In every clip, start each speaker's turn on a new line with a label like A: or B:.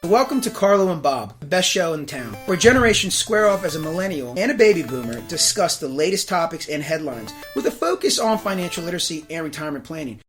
A: Welcome to Carlo and Bob, the best show in town, where generations square off as a millennial and a baby boomer discuss the latest topics and headlines with a focus on financial literacy and retirement planning.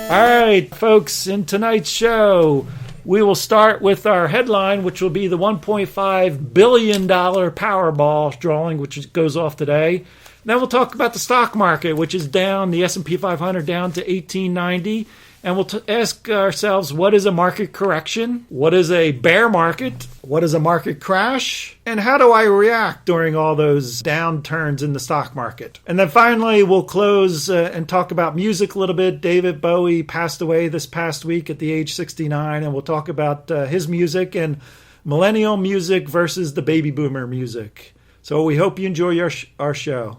B: Alright, folks, in tonight's show, we will start with our headline, which will be the $1.5 billion Powerball drawing, which goes off today. Then we'll talk about the stock market, which is down, the S&P 500 down to 1890. And we'll ask ourselves, what is a market correction? What is a bear market? What is a market crash? And how do I react during all those downturns in the stock market? And then finally, we'll close and talk about music a little bit. David Bowie passed away this past week at the age 69, and we'll talk about his music and millennial music versus the baby boomer music. So we hope you enjoy our show.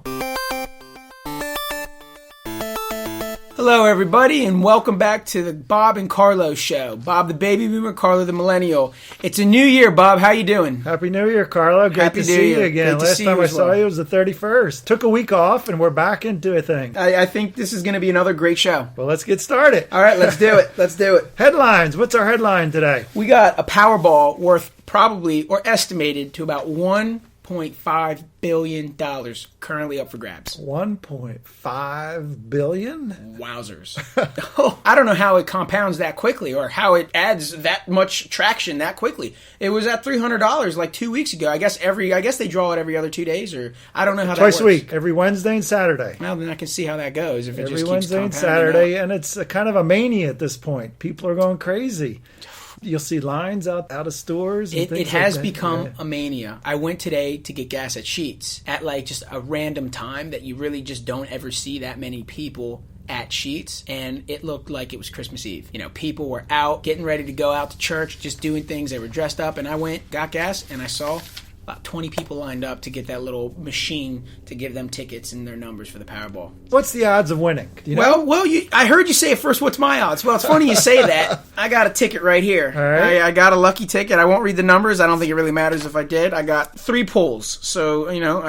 A: Hello, everybody, and welcome back to the Bob and Carlo Show. Bob, the baby boomer, Carlo, the millennial. It's a new year, Bob. How you doing?
B: Happy New Year, Carlo. Great to see you again. Last time I saw you was the 31st. Took a week off, and we're back into a thing.
A: I think this is going to be another great show.
B: Well, let's get started.
A: All right, let's do it.
B: Headlines. What's our headline today?
A: We got a Powerball worth probably, or estimated to about $1.5 billion currently up for grabs.
B: $1.5 billion?
A: Wowzers. I don't know how it compounds that quickly or how it adds that much traction that quickly. It was at $300 like 2 weeks ago. I guess they draw it every other 2 days, or I don't know how that works.
B: Twice a week, every Wednesday and Saturday.
A: Well, then I can see how that goes if it
B: every
A: just keeps
B: Wednesday and Saturday, and it's a kind of a mania at this point. People are going crazy. You'll see lines out of stores. And
A: it has become a mania. I went today to get gas at Sheetz at like just a random time that you really just don't ever see that many people at Sheetz, and it looked like it was Christmas Eve. You know, people were out getting ready to go out to church, just doing things. They were dressed up, and I went, got gas, and I saw about 20 people lined up to get that little machine to give them tickets and their numbers for the Powerball.
B: What's the odds of winning? Do you know?
A: Well, I heard you say it first. What's my odds? Well, it's funny you say that. I got a ticket right here.
B: All right.
A: I got a lucky ticket. I won't read the numbers. I don't think it really matters if I did. I got 3 pulls. So, you know,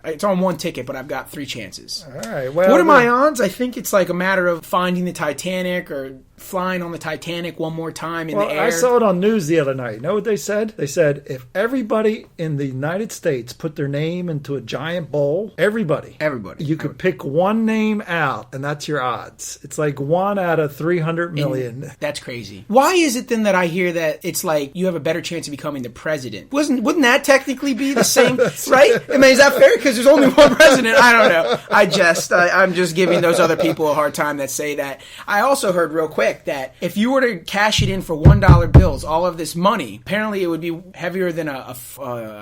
A: it's on one ticket, but I've got 3 chances.
B: All right. Well,
A: what are my odds? I think it's like a matter of finding the Titanic or flying on the Titanic one more time in the air.
B: I saw it on news the other night. You know what they said? They said if everybody in the United States put their name into a giant bowl, everybody, you could pick one name out, and that's your odds. It's like 1 out of 300 million.
A: And that's crazy. Why is it then that I hear that it's like you have a better chance of becoming the president? Wouldn't that technically be the same, right? I mean, is that fair? Because there's only one president. I don't know. I'm just giving those other people a hard time that say that. I also heard real quick that if you were to cash it in for $1 bills, all of this money, apparently it would be heavier than a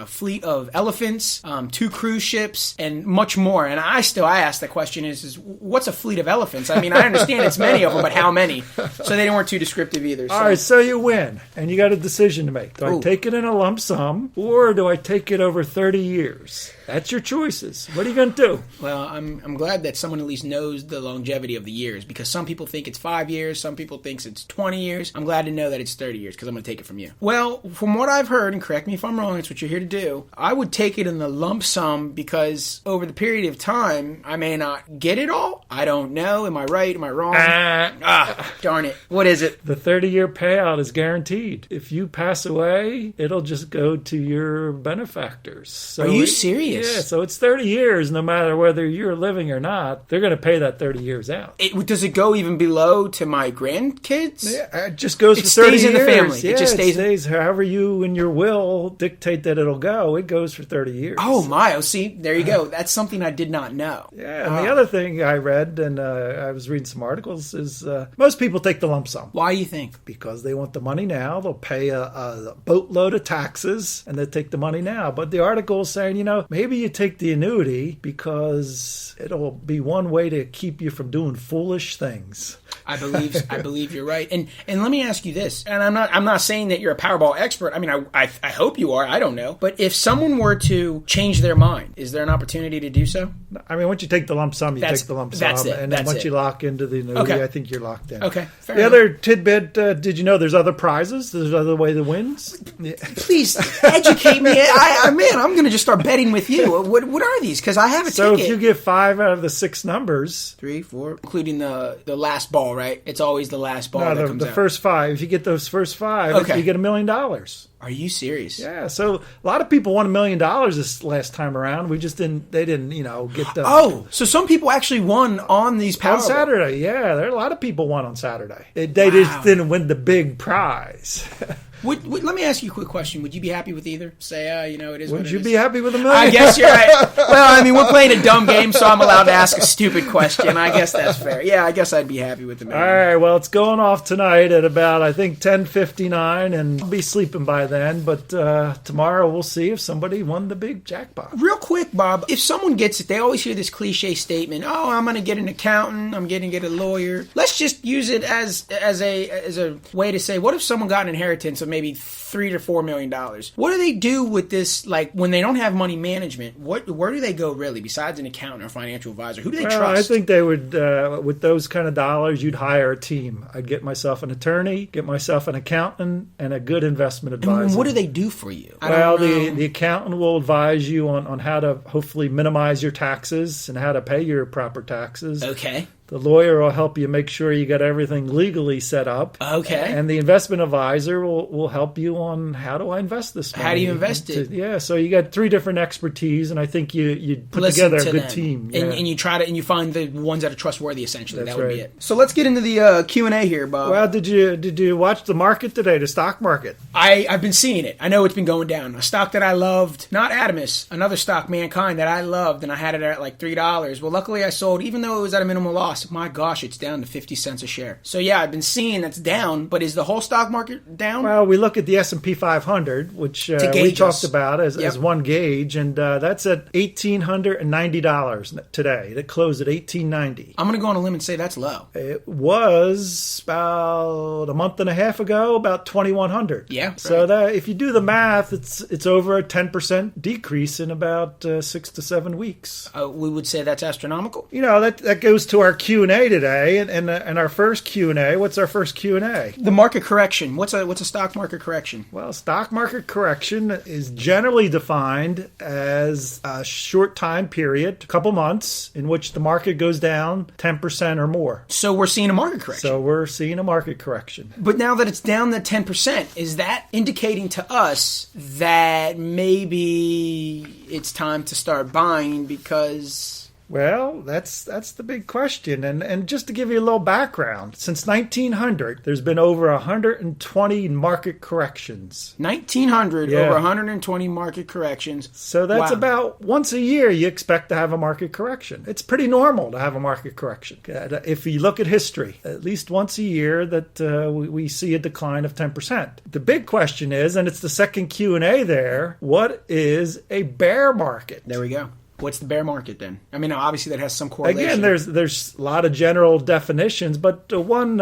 A: fleet of elephants, 2 cruise ships, and much more. And I ask the question is what's a fleet of elephants? I mean, I understand it's many of them, but how many? So they weren't too descriptive either. So.
B: All right, so you win, and you got a decision to make. Do I take it in a lump sum, or do I take it over 30 years? That's your choices. What are you going to do?
A: Well, I'm glad that someone at least knows the longevity of the years, because some people think it's 5 years, some people think it's 20 years. I'm glad to know that it's 30 years, because I'm going to take it from you. Well, from what I've heard, and correct me if I'm wrong, it's what you're here to do, I would take it in the lump sum, because over the period of time, I may not get it all. I don't know. Am I right? Am I wrong? Darn it. What is it?
B: The 30-year payout is guaranteed. If you pass away, it'll just go to your benefactors. So
A: are you serious?
B: Yeah, so it's 30 years, no matter whether you're living or not. They're going to pay that 30 years out.
A: Does it go even below to my grandkids?
B: Yeah, it just goes for 30 years.
A: It stays in the family.
B: Yeah,
A: it just
B: stays however you in your will dictate that it'll go. It goes for 30 years.
A: Oh, my. Oh, see, there you go. That's something I did not know.
B: Yeah, and the other thing I read, and I was reading some articles, is most people take the lump sum.
A: Why do you think?
B: Because they want the money now. They'll pay a boatload of taxes, and they take the money now. But the article is saying, maybe you take the annuity because it'll be one way to keep you from doing foolish things.
A: I believe you're right. And let me ask you this. And I'm not saying that you're a Powerball expert. I mean, I hope you are. I don't know. But if someone were to change their mind, is there an opportunity to do so?
B: I mean, once you take the lump sum, you take the lump sum.
A: That's it.
B: And then once you lock into the annuity, I think you're locked in.
A: Okay. Fair
B: the
A: enough.
B: Other tidbit, did you know there's other prizes? There's other way to wins? Yeah.
A: Please educate me. I'm going to just start betting with you. What are these? Because I have a ticket.
B: So if you get 5 out of the 6 numbers.
A: 3, 4, including the last bar. ball, right? It's always the last ball that comes
B: the
A: out.
B: first 5. If you get those first 5, you get $1 million.
A: Are you serious?
B: Yeah. So a lot of people won $1 million this last time around. We just didn't. They didn't, get the.
A: Oh, so some people actually won on these Powerball.
B: On Saturday, yeah. There are a lot of people won on Saturday. They just didn't win the big prize.
A: Let me ask you a quick question. Would you be happy with either? Say, it is what it is.
B: Would you be happy with $1 million?
A: I guess you're right. Well, we're playing a dumb game, so I'm allowed to ask a stupid question. I guess that's fair. Yeah, I guess I'd be happy with $1 million.
B: All right, well, it's going off tonight at about, I think, 10:59, and I'll be sleeping by then. But tomorrow we'll see if somebody won the big jackpot.
A: Real quick, Bob, if someone gets it, they always hear this cliche statement, I'm going to get an accountant, I'm going to get a lawyer. Let's just use it as a way to say, what if someone got an inheritance of maybe $3 to $4 million? What do they do with this? Like when they don't have money management, where do they go really besides an accountant or financial advisor? Who do they trust?
B: I think they would, with those kind of dollars, you'd hire a team. I'd get myself an attorney, get myself an accountant, and a good investment advisor.
A: And what do they do for you?
B: Well, the accountant will advise you on how to hopefully minimize your taxes and how to pay your proper taxes.
A: Okay.
B: The lawyer will help you make sure you got everything legally set up.
A: Okay.
B: And the investment advisor will help you on how do I invest this money.
A: How do you invest it?
B: Yeah, so you got 3 different expertise, and I think you put together a good team. Yeah.
A: And you try to, and you find the ones that are trustworthy, essentially.
B: That's
A: that would
B: right.
A: be it. So let's get into the Q&A here, Bob.
B: Well, did you watch the market today, the stock market?
A: I've been seeing it. I know it's been going down. A stock that I loved, not Adamus, another stock, Mankind, that I loved, and I had it at like $3. Well, luckily I sold, even though it was at a minimal loss. My gosh, it's down to 50 cents a share. So yeah, I've been seeing that's down, but is the whole stock market down?
B: Well, we look at the S&P 500, which we talked about as one gauge, and that's at $1,890 today. It closed at $1,890.
A: I'm going to go on a limb and say that's low.
B: It was about a month and a half ago, about $2,100.
A: Yeah.
B: So that if you do the math, it's over a 10% decrease in about 6 to 7 weeks.
A: We would say that's astronomical.
B: That goes to our Q&A today, and our first Q&A. What's our first Q&A?
A: The market correction. What's a stock market correction?
B: Well, stock market correction is generally defined as a short time period, a couple months, in which the market goes down 10% or more.
A: So we're seeing a market correction. But now that it's down to 10%, is that indicating to us that maybe it's time to start buying because...
B: Well, that's the big question. And just to give you a little background, since 1900, there's been over 120 market corrections.
A: 1900, over 120 market corrections.
B: So that's about once a year you expect to have a market correction. It's pretty normal to have a market correction. If you look at history, at least once a year that we see a decline of 10%. The big question is, and it's the second Q&A there, what is a bear market?
A: There we go. What's the bear market then? I mean, obviously that has some correlation.
B: Again, there's a lot of general definitions, but one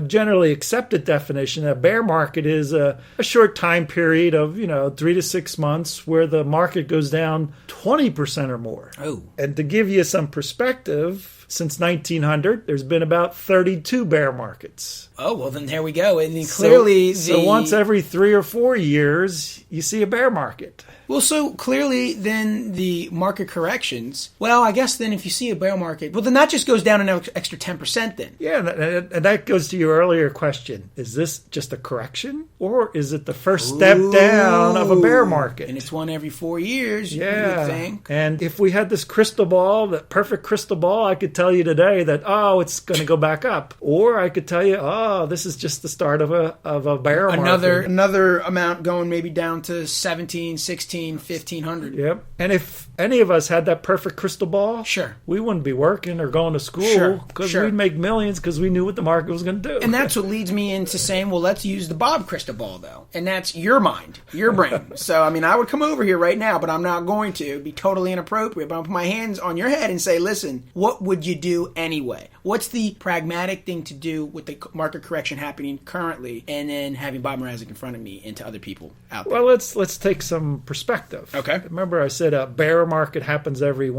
B: generally accepted definition, a bear market is a short time period of 3 to 6 months where the market goes down 20% or more.
A: Oh.
B: And to give you some perspective, since 1900, there's been about 32 bear markets.
A: Oh, well, then there we go. And clearly...
B: So once every 3 or 4 years, you see a bear market.
A: Well, so clearly then the market corrections, well, I guess then if you see a bear market, well, then that just goes down an extra 10% then.
B: Yeah, and that goes to your earlier question. Is this just a correction or is it the first step down of a bear market?
A: And it's one every 4 years, you would think.
B: And if we had this crystal ball, that perfect crystal ball, I could tell you today that, it's going to go back up. Or I could tell you, this is just the start of a bear market.
A: Another amount going maybe down to 17, 16, 1,500.
B: Yep. And if any of us had that perfect crystal ball,
A: sure,
B: we wouldn't be working or going to school because we'd make millions because we knew what the market was going to do.
A: And that's what leads me into saying, well, let's use the Bob crystal ball, though. And that's your mind, your brain. So, I mean, I would come over here right now, but I'm not going to. It'd be totally inappropriate. But I'll put my hands on your head and say, listen, what would you do anyway? What's the pragmatic thing to do with the market correction happening currently and then having Bob Mrazek in front of me and to other people out there?
B: Well, let's take some perspective perspective.
A: Okay.
B: Remember I said a bear market happens every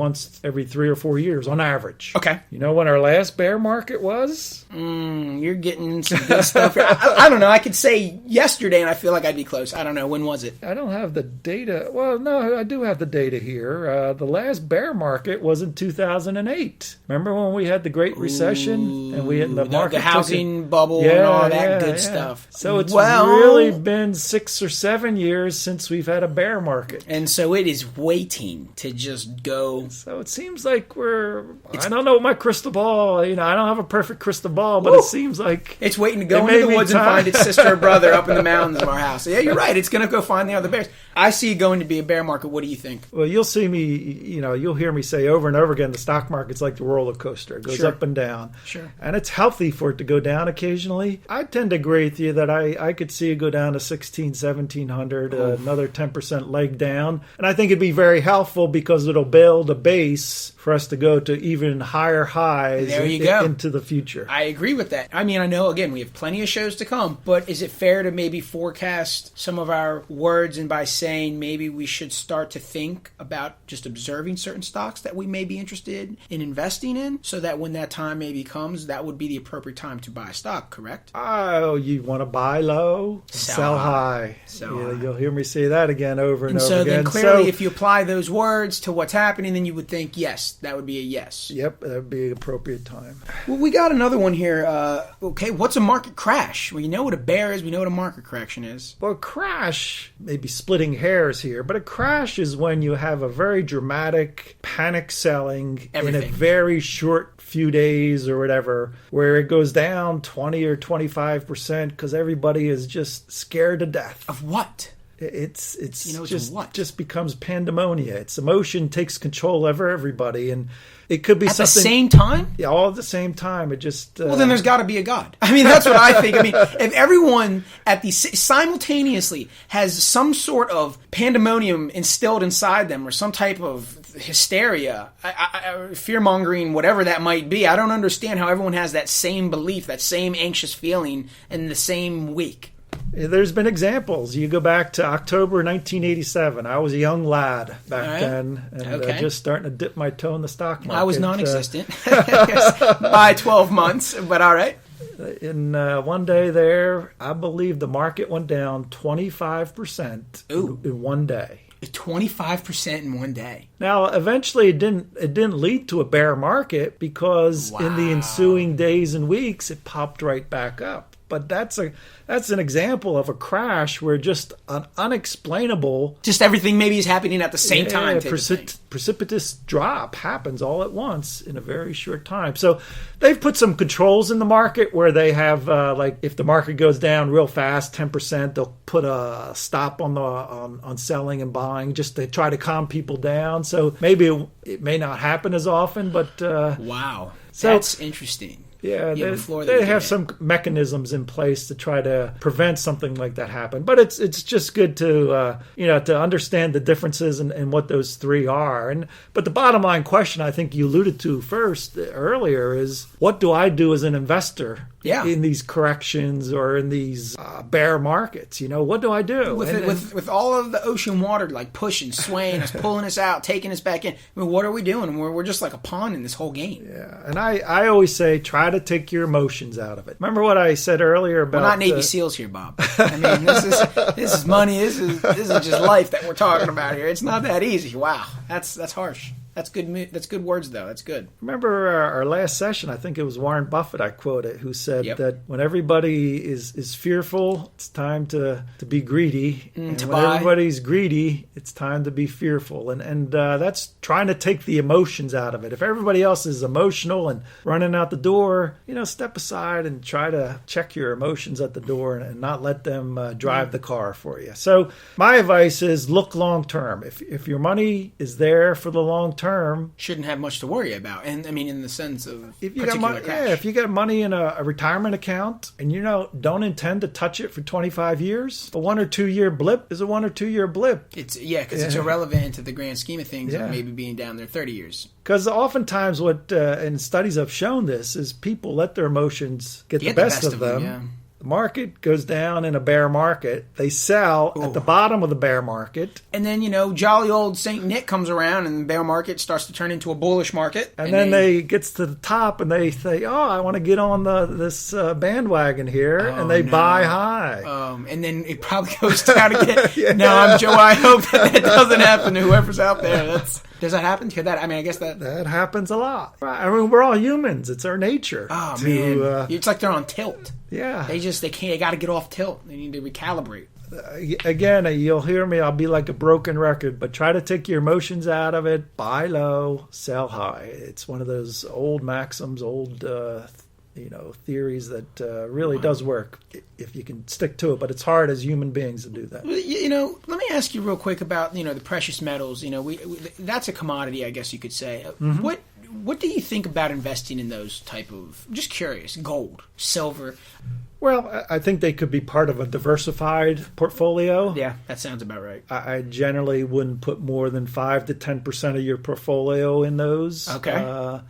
B: 3 or 4 years on average.
A: Okay.
B: You know when our last bear market was?
A: You're getting some good stuff here. I don't know. I could say yesterday, and I feel like I'd be close. I don't know. When was it?
B: I don't have the data. Well, no, I do have the data here. The last bear market was in 2008. Remember when we had the Great Recession and we had the market
A: the housing bubble and all that good stuff.
B: So it's really been 6 or 7 years since we've had a bear market.
A: And so it is waiting to just go.
B: So it seems like I don't know my crystal ball, I don't have a perfect crystal ball, but it seems like
A: it's waiting to go into the woods and find its sister or brother up in the mountains of our house. So yeah, you're right. It's going to go find the other bears. I see it going to be a bear market. What do you think?
B: Well, you'll see me, you'll hear me say over and over again, the stock market's like the roller coaster. It goes up and down.
A: Sure.
B: And it's healthy for it to go down occasionally. I tend to agree with you that I could see it go down to 1700, another 10% leg down. And I think it'd be very helpful because it'll build a base for us to go to even higher highs into the future.
A: I agree with that. I mean, I know, again, we have plenty of shows to come, but is it fair to maybe forecast some of our words and by saying maybe we should start to think about just observing certain stocks that we may be interested in investing in so that when that time maybe comes, that would be the appropriate time to buy a stock, correct?
B: Oh, you want to buy low, sell high. You'll hear me say that again over and over again.
A: So then clearly if you apply those words to what's happening, then you would think, yes, that would be a yes.
B: Yep, that would be an appropriate time.
A: Well, we got another one here. Okay, what's a market crash? We know what a bear is. We know what a market correction is.
B: Well, a crash, maybe splitting hairs here, but a crash is when you have a very dramatic panic selling in a very short few days or whatever, where it goes down 20 or 25% because everybody is just scared to death.
A: Of what?
B: It's just becomes pandemonia. Its emotion takes control over everybody, and it could be
A: at
B: something
A: the same time.
B: Yeah, all at the same time. It just
A: well, then there's got to be a God. I mean, that's what I think. I mean, if everyone simultaneously has some sort of pandemonium instilled inside them, or some type of hysteria, fear mongering, whatever that might be, I don't understand how everyone has that same belief, that same anxious feeling in the same week.
B: There's been examples. You go back to October 1987. I was a young lad back then, and just starting to dip my toe in the stock market.
A: I was non-existent by 12 months, but all right.
B: In one day there, I believe the market went down 25% in one day.
A: 25% in one day.
B: Now, eventually, it didn't lead to a bear market because in the ensuing days and weeks, it popped right back up. But that's an example of a crash where just an unexplainable...
A: Just everything maybe is happening at the same time.
B: Precipitous drop happens all at once in a very short time. So they've put some controls in the market where they have, like if the market goes down real fast, 10%, they'll put a stop on selling and buying just to try to calm people down. So maybe it may not happen as often, but...
A: wow. That's interesting.
B: Yeah, they have some mechanisms in place to try to prevent something like that happen. But it's just good to to understand the differences and what those three are. But the bottom line question I think you alluded to earlier is, what do I do as an investor in these corrections or in these bear markets? What do I do?
A: With all of the ocean water like pushing, swaying us, pulling us out, taking us back in. I mean, what are we doing? We're just like a pawn in this whole game.
B: Yeah, and I always say try to take your emotions out of it. Remember what I said earlier about...
A: We're not Navy SEALs here, Bob. I mean, this is money. This is just life that we're talking about here. It's not that easy. Wow, that's harsh. That's good. That's good words, though. That's good.
B: Remember our last session? I think it was Warren Buffett I quoted, who said that when everybody is fearful, it's time to be greedy. And when everybody's greedy, it's time to be fearful. And that's trying to take the emotions out of it. If everybody else is emotional and running out the door, step aside and try to check your emotions at the door and not let them drive the car for you. So my advice is look long term. If your money is there for the long term,
A: shouldn't have much to worry about. And I mean, in the sense of
B: if you got money in a retirement account and don't intend to touch it for 25 years, a 1 or 2 year blip is a 1 or 2 year blip.
A: It's it's irrelevant to the grand scheme of things of maybe being down there 30 years.
B: Because oftentimes and studies have shown this, is people let their emotions get the best of them. The market goes down in a bear market. They sell at the bottom of the bear market.
A: And then, jolly old St. Nick comes around and the bear market starts to turn into a bullish market.
B: And then they gets to the top and they say, I want to get on this bandwagon here. And they buy high.
A: And then it probably goes down again. No, Joe, I hope that doesn't happen to whoever's out there. Does that happen to that? I mean, I guess that
B: happens a lot. I mean, we're all humans. It's our nature.
A: Oh, man. It's like they're on tilt.
B: Yeah.
A: They got to get off tilt. They need to recalibrate.
B: Again, you'll hear me. I'll be like a broken record, but try to take your emotions out of it. Buy low, sell high. It's one of those old maxims, old theories that really does work if you can stick to it. But it's hard as human beings to do that.
A: Let me ask you real quick about the precious metals. That's a commodity, I guess you could say. Mm-hmm. What do you think about investing in those type of? Just curious. Gold, silver.
B: Well, I think they could be part of a diversified portfolio.
A: Yeah, that sounds about right.
B: I generally wouldn't put more than 5 to 10% of your portfolio in those.
A: Okay.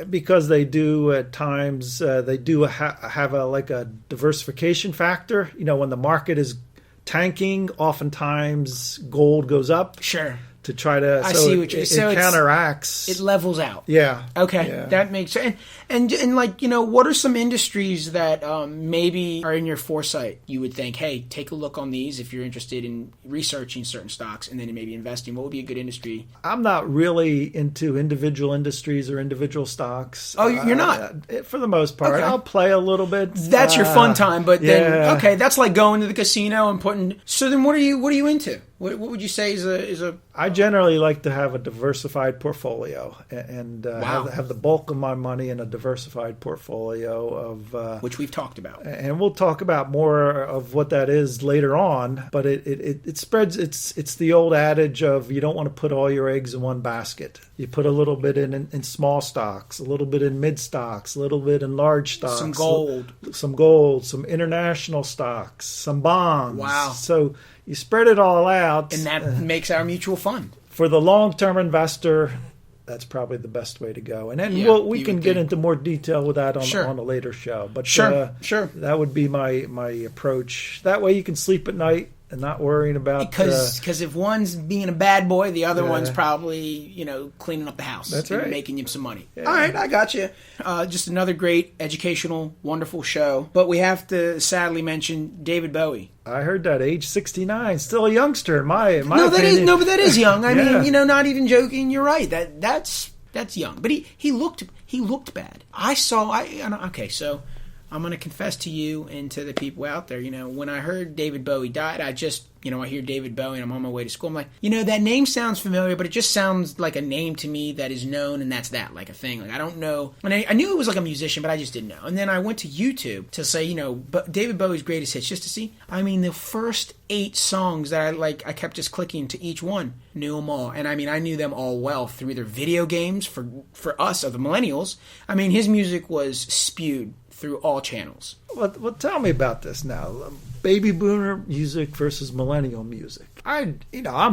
B: Because they do at times have a diversification factor. When the market is tanking, oftentimes gold goes up.
A: Sure.
B: To try to,
A: see what
B: it counteracts.
A: It levels out.
B: Yeah.
A: Okay,
B: yeah.
A: That makes sense. And what are some industries that maybe are in your foresight? You would think, hey, take a look on these if you're interested in researching certain stocks and then maybe investing. What would be a good industry?
B: I'm not really into individual industries or individual stocks.
A: Oh, you're not?
B: For the most part.
A: Okay.
B: I'll play a little bit.
A: That's your fun time, but then, okay, that's like going to the casino and putting... So then what are you into? What would you say is a?
B: I generally like to have a diversified portfolio and have the bulk of my money in a diversified portfolio of
A: which we've talked about,
B: and we'll talk about more of what that is later on. But it spreads. It's the old adage of you don't want to put all your eggs in one basket. You put a little bit in small stocks, a little bit in mid stocks, a little bit in large stocks,
A: some gold,
B: some international stocks, some bonds.
A: Wow!
B: So you spread it all out.
A: And that makes our mutual fund.
B: For the long-term investor, that's probably the best way to go. And then we can get into more detail with that on a later show. But
A: sure.
B: That would be my approach. That way you can sleep at night and not worrying about...
A: Because if one's being a bad boy, the other one's probably, cleaning up the house.
B: That's right.
A: And making you some money.
B: Yeah.
A: All right, I got you. Just another great, educational, wonderful show. But we have to sadly mention David Bowie.
B: I heard that, age 69, still a youngster in my opinion.
A: But that is young. I mean, not even joking. You're right. That's young. But he looked bad. Okay, so I'm going to confess to you and to the people out there, when I heard David Bowie died, I just, I hear David Bowie and I'm on my way to school. I'm like, that name sounds familiar, but it just sounds like a name to me that is known, and that's that, like a thing. Like, I don't know. And I knew it was like a musician, but I just didn't know. And then I went to YouTube to say, David Bowie's greatest hits, just to see. I mean, the first 8 songs that I kept just clicking to each one, knew them all. And I mean, I knew them all well through either video games for us, or the millennials. I mean, his music was spewed through all channels.
B: Well, tell me about this now. Baby boomer music versus millennial music. I'm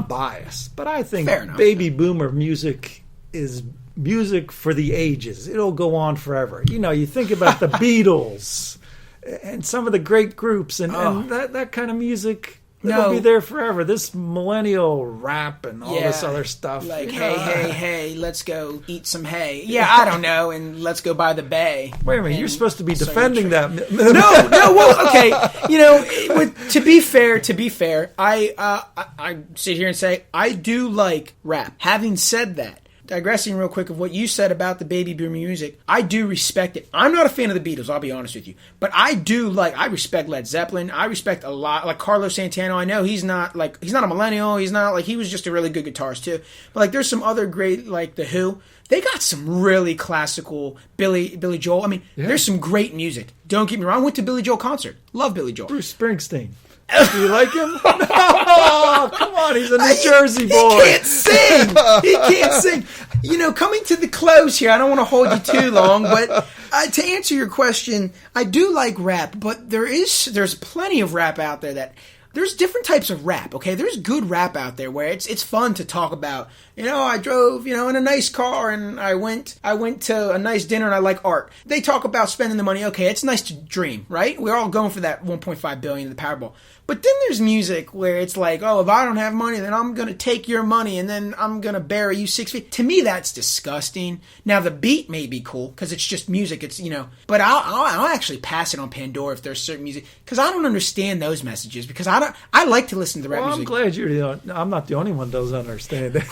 B: biased, but I think baby boomer music is music for the ages. It'll go on forever. You think about the Beatles and some of the great groups and that kind of music. It'll be there forever. This millennial rap and all this other stuff.
A: Like, hey, let's go eat some hay. Yeah, I don't know, and let's go by the bay.
B: Wait a minute, you're supposed to be defending that.
A: No, well, okay. To be fair, I sit here and say, I do like rap. Having said that, digressing real quick of what you said about the baby boomer music, I do respect it. I'm not a fan of the Beatles, I'll be honest with you. But I respect Led Zeppelin. I respect a lot, like Carlo Santana. I know he's not a millennial. He's not he was just a really good guitarist too. But there's some other great, like The Who. They got some really classical Billy Joel. I mean, there's some great music. Don't get me wrong. I went to Billy Joel concert. Love Billy Joel.
B: Bruce Springsteen. Do you like him? No, come on, he's a New Jersey boy.
A: He can't sing. Coming to the close here, I don't want to hold you too long, but to answer your question, I do like rap, but there's plenty of rap out there that there's different types of rap, okay? There's good rap out there where it's fun to talk about, I drove, in a nice car and I went to a nice dinner and I like art. They talk about spending the money. Okay, it's nice to dream, right? We're all going for that 1.5 billion in the Powerball. But then there's music where it's like, oh, if I don't have money, then I'm going to take your money and then I'm going to bury you 6 feet. To me, that's disgusting. Now, the beat may be cool because it's just music. It's, but I'll actually pass it on Pandora if there's certain music because I don't understand those messages because I like to listen to rap music.
B: I'm glad I'm not the only one that doesn't understand it.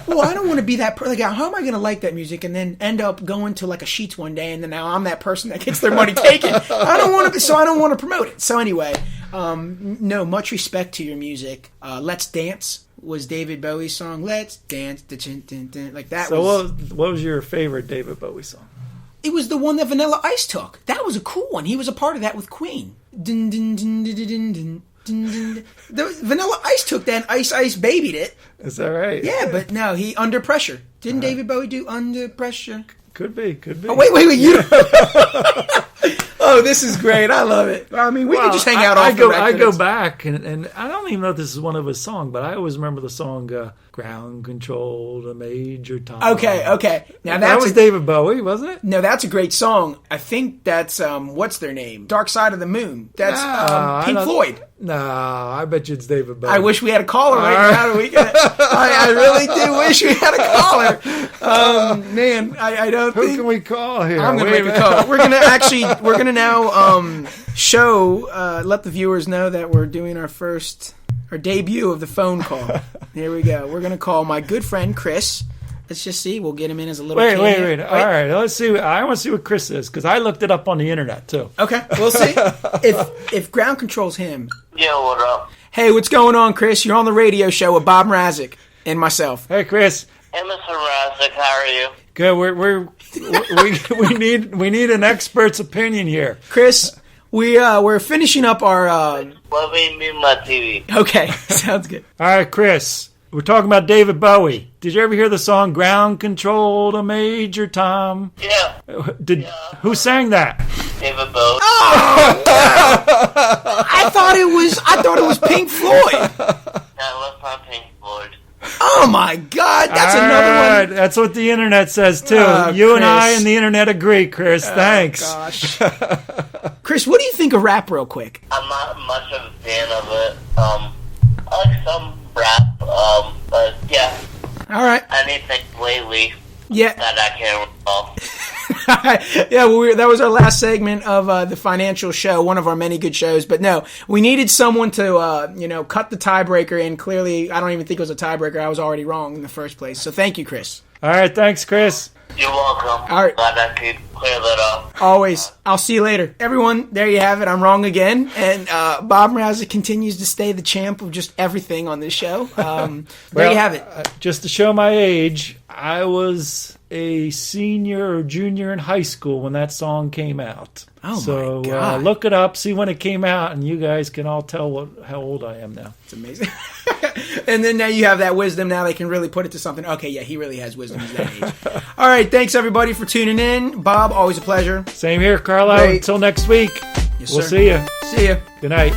A: Well, I don't want to be that person. Like, how am I going to like that music and then end up going to like a Sheetz one day and then now I'm that person that gets their money taken? I don't want to promote it. So anyway, no, much respect to your music. Let's Dance was David Bowie's song. Let's Dance. Like that.
B: So what was your favorite David Bowie song?
A: It was the one that Vanilla Ice took. That was a cool one. He was a part of that with Queen. The Vanilla Ice took that and Ice babied it.
B: Is that right?
A: Yeah, but no, he Under Pressure. Didn't David Bowie do Under Pressure?
B: Could be.
A: Oh, wait, you Oh, this is great. I love it. I mean, we could just hang out off the record.
B: I go back, and I don't even know if this is one of his songs, but I always remember the song Ground Control to Major Tom.
A: Okay. Now
B: that was David Bowie, wasn't it?
A: No, that's a great song. I think that's, what's their name? Dark Side of the Moon. That's Pink Floyd.
B: No, I bet you it's David Bowie.
A: I wish we had a caller right now. I really do wish we had a caller. Man, I don't think...
B: Who can we call here?
A: I'm going to make a call. We're going to now let the viewers know that we're doing our debut of the phone call. Here we go. We're going to call my good friend Chris. Let's just see. We'll get him in as a little
B: Wait. All right. Let's see. I want to see what Chris is because I looked it up on the internet too.
A: Okay. We'll see. If Ground Control's him.
C: Yeah, what up?
A: Hey, what's going on, Chris? You're on the radio show with Bob Mrazek and myself.
B: Hey, Chris.
C: Hey, Mr. Razik, how are you?
B: Good. We need an expert's opinion here.
A: Chris, we're finishing up our...
C: Let me mute my TV.
A: Okay, sounds good.
B: All right, Chris. We're talking about David Bowie. Did you ever hear the song "Ground Control to Major Tom"?
C: Yeah.
B: Who sang that?
C: David Bowie.
A: Oh, I thought it was Pink Floyd.
C: No, it's not Pink Floyd.
A: Oh my God, that's another one.
B: That's what the internet says too.
A: Chris.
B: And I and the internet agree, Chris. Thanks.
A: Gosh. Chris, what do you think of rap, real quick?
C: I'm not much of a fan of it. I like some rap, but yeah.
A: All right.
C: Anything lately
A: that
C: I can't recall.
A: Yeah, well, that was our last segment of the financial show, one of our many good shows. But no, we needed someone to, cut the tiebreaker. And clearly, I don't even think it was a tiebreaker. I was already wrong in the first place. So thank you, Chris.
B: All right, thanks, Chris.
C: You're welcome.
A: All right.
C: Glad I could clear that up.
A: Always. I'll see you later. Everyone, there you have it. I'm wrong again. And Bob Mrazek continues to stay the champ of just everything on this show. There you have it.
B: Just to show my age, I was a senior or junior in high school when that song came out.
A: Oh, my God.
B: Look it up, see when it came out, and you guys can all tell how old I am now.
A: It's amazing. And then now you have that wisdom. Now they can really put it to something. Okay, yeah, he really has wisdom. He's that age. All right, thanks, everybody, for tuning in. Bob, always a pleasure.
B: Same here, Carlo.
A: Great.
B: Until next week.
A: Yes,
B: we'll
A: sir.
B: see you.
A: See ya.
B: Good night.